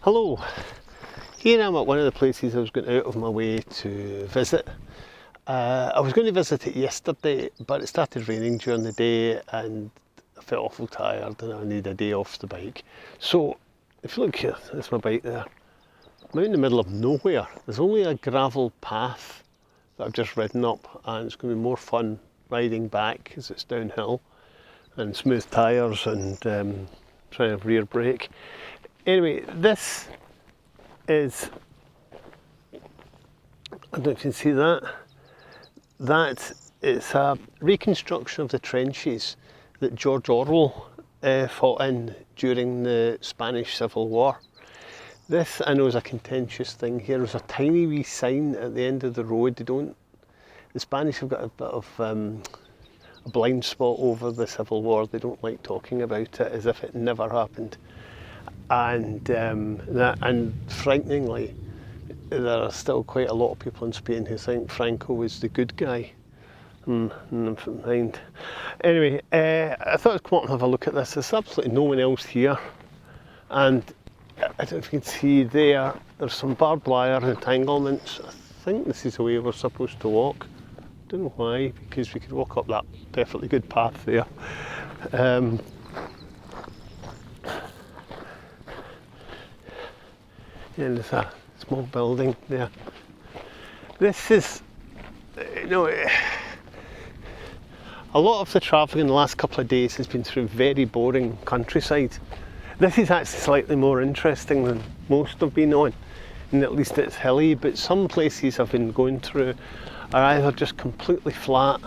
Hello, here I'm at one of the places I was going out of my way to visit. I was going to visit it yesterday, but it started raining during the day and I felt awful tired and I needed a day off the bike. So, if you look here, there's my bike there. I'm out in the middle of nowhere. There's only a gravel path that I've just ridden up, and it's going to be more fun riding back because it's downhill and smooth tyres and trying to rear brake. Anyway, this is, I don't know if you can see that. That is a reconstruction of the trenches that George Orwell fought in during the Spanish Civil War. This, I know, is a contentious thing here. There's a tiny wee sign at the end of the road. The Spanish have got a bit of a blind spot over the Civil War. They don't like talking about it as if it never happened. And frighteningly, there are still quite a lot of people in Spain who think Franco was the good guy. Never mind. Anyway, I thought I'd come up and have a look at this. There's absolutely no one else here. And I don't know if you can see there's some barbed wire entanglements. I think this is the way we're supposed to walk. Don't know why, because we could walk up that definitely good path there. And there's a small building there. This is, a lot of the travelling in the last couple of days has been through very boring countryside. This is actually slightly more interesting than most have been on, and at least it's hilly, but some places I've been going through are either just completely flat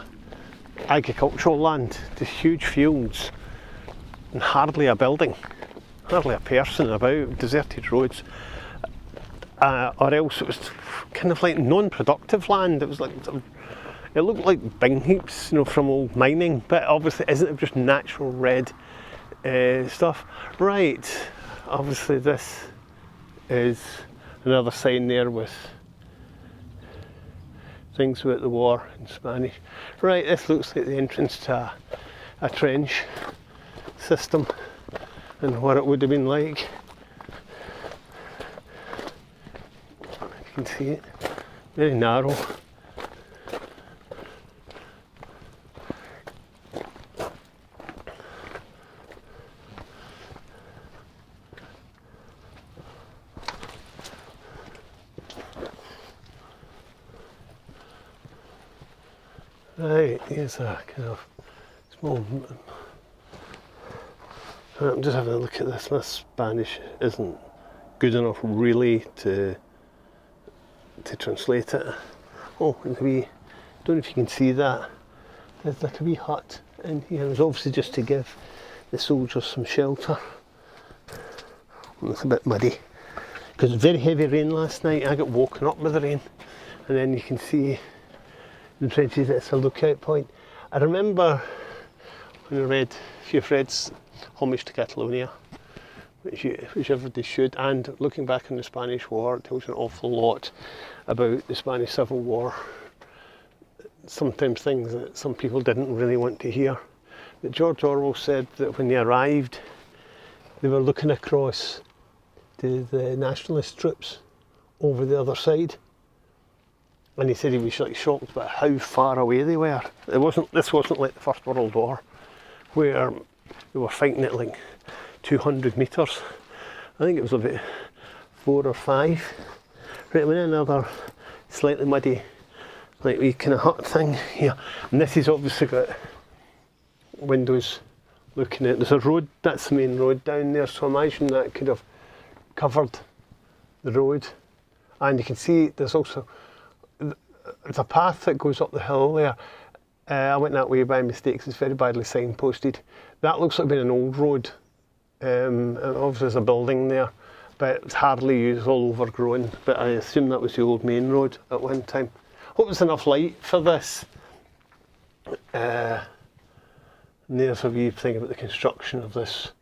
agricultural land, just huge fields, and hardly a building, hardly a person about, deserted roads. Or else it was kind of like non-productive land. It looked like bin heaps, from old mining, but obviously isn't it just natural red stuff? Right, obviously this is another sign there with things about the war in Spanish. Right, this looks like the entrance to a trench system and what it would have been like. You can see it, very narrow. Right, here's a kind of small. I'm just having a look at this. My Spanish isn't good enough really to translate it. Oh, and don't know if you can see that. There's like a wee hut in here. It's obviously just to give the soldiers some shelter. And it's a bit muddy because it was very heavy rain last night. I got woken up with the rain, and then you can see the trenches. It's a lookout point. I remember when I read, if you've read Homage to Catalonia, which everybody should, and looking back on the Spanish War, it tells you an awful lot about the Spanish Civil War. Sometimes things that some people didn't really want to hear. But George Orwell said that when they arrived, they were looking across to the nationalist troops over the other side. And he said he was shocked about how far away they were. This wasn't like the First World War, where they were fighting at like 200 metres. I think it was about 4 or 5. Right, we're in another slightly muddy, like wee kind of hut thing here. And this has obviously got windows looking at. There's a road, that's the main road down there, so imagine that could have covered the road. And you can see there's a path that goes up the hill there. I went that way by mistake, it's very badly signposted. That looks like being an old road. And obviously there's a building there, but it's hardly used, all overgrown. But I assume that was the old main road at one time. Hope there's enough light for this. And there's a wee thing about the construction of this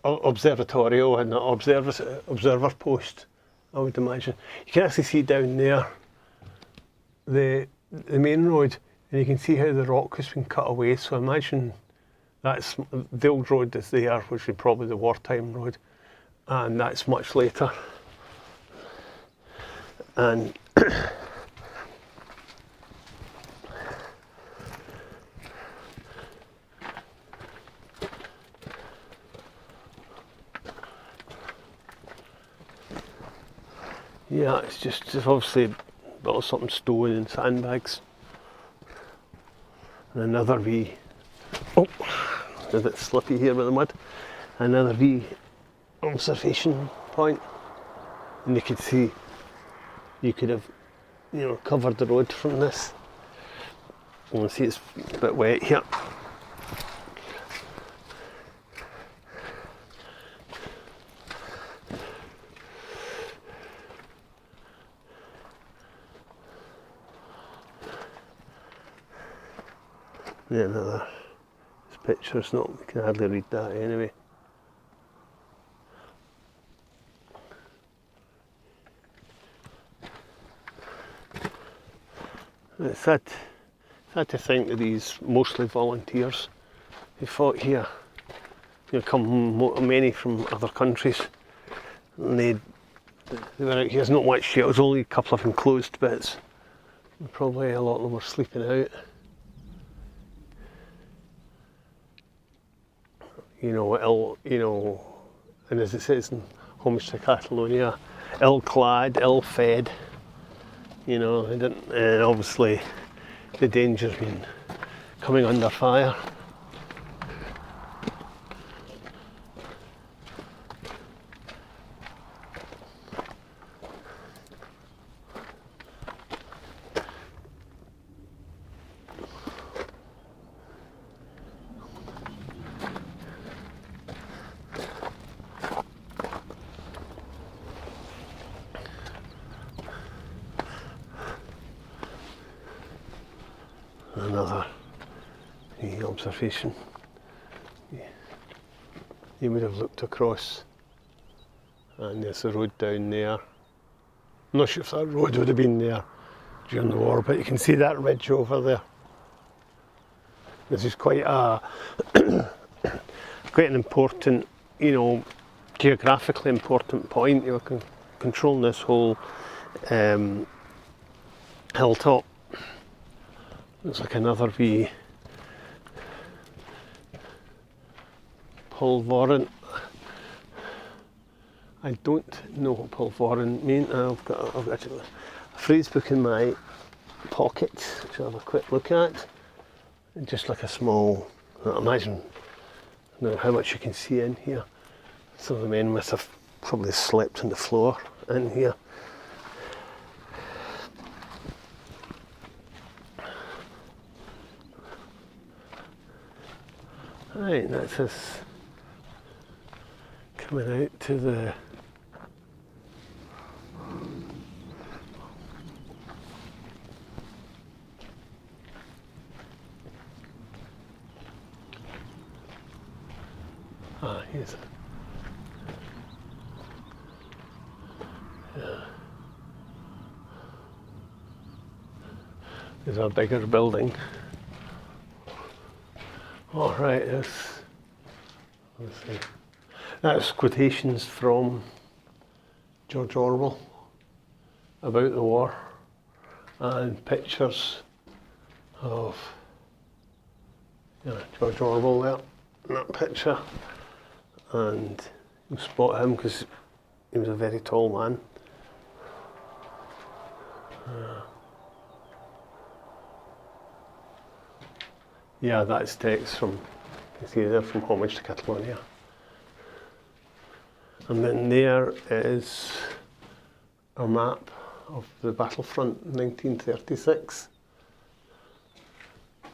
observatorio and observer post, I would imagine. You can actually see down there the main road, and you can see how the rock has been cut away. So imagine that's the old road that's there, which is probably the wartime road, and that's much later. And yeah, it's just obviously built something stone and sandbags. And another wee, oh, it's a bit slippy here with the mud. Another wee observation point, and you could see you could have, covered the road from this. You can see it's a bit wet here. Yeah, another. This picture's not. You can hardly read that anyway. It's sad to think that these mostly volunteers who fought here, come many from other countries, and they were out here. There's not much here. It was only a couple of enclosed bits. Probably a lot of them were sleeping out. And as it says in Homage to Catalonia, ill-clad, ill-fed. They didn't, and obviously the danger's been coming under fire. Another observation. You would have looked across, and there's a road down there. I'm not sure if that road would have been there during the war, but you can see that ridge over there. This is quite an important, geographically important point. You can control this whole hilltop. Looks like another wee pulvoran. I don't know what pulvoran means. I've got a phrase book in my pocket, which I'll have a quick look at. Just like a small, imagine how much you can see in here. Some of the men must have probably slept on the floor in here. Right, that's us coming out to the here's there's a bigger building. All right, let's see. That's quotations from George Orwell about the war, and pictures of George Orwell there in that picture, and you spot him because he was a very tall man. Yeah, that's text from, you can see there, from Homage to Catalonia. And then there is a map of the battlefront in 1936. I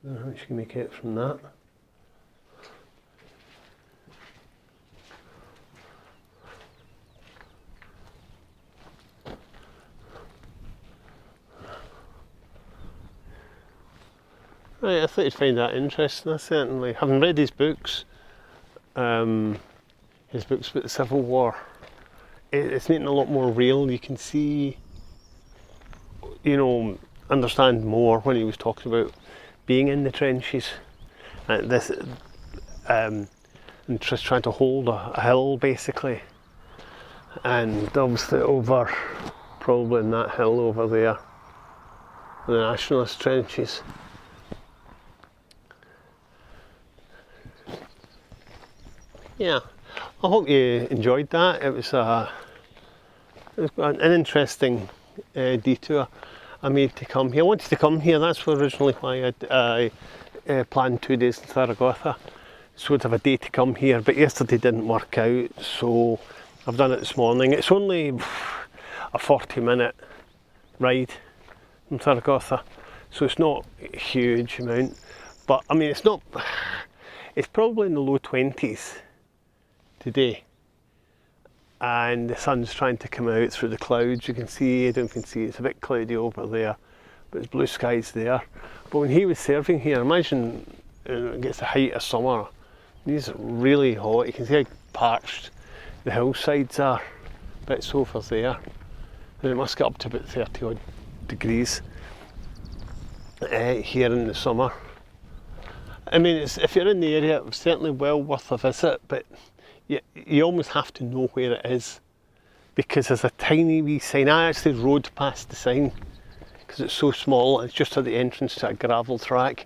don't know how much you can make out from that. Right, I thought you'd find that interesting. I certainly haven't read his books. His books about the Civil War. It's making a lot more real. You can see, understand more when he was talking about being in the trenches. And and just trying to hold a hill basically. And obviously over, probably in that hill over there, the nationalist trenches. Yeah, I hope you enjoyed that. It was an interesting detour I made to come here. I wanted to come here, that's originally why I planned 2 days in Zaragoza. So I'd have a day to come here, but yesterday didn't work out, so I've done it this morning. It's only a 40-minute ride from Zaragoza, so it's not a huge amount, but I mean it's probably in the low 20s today, and the sun's trying to come out through the clouds. You can see, I don't know if you can see, it's a bit cloudy over there, but it's blue skies there. But when he was serving here, imagine it gets the height of summer, these are really hot. You can see how parched the hillsides are, bits over there, and it must get up to about 30 odd degrees here in the summer. I mean, if you're in the area, it's certainly well worth a visit, but you almost have to know where it is, because there's a tiny wee sign. I actually rode past the sign because it's so small. It's just at the entrance to a gravel track,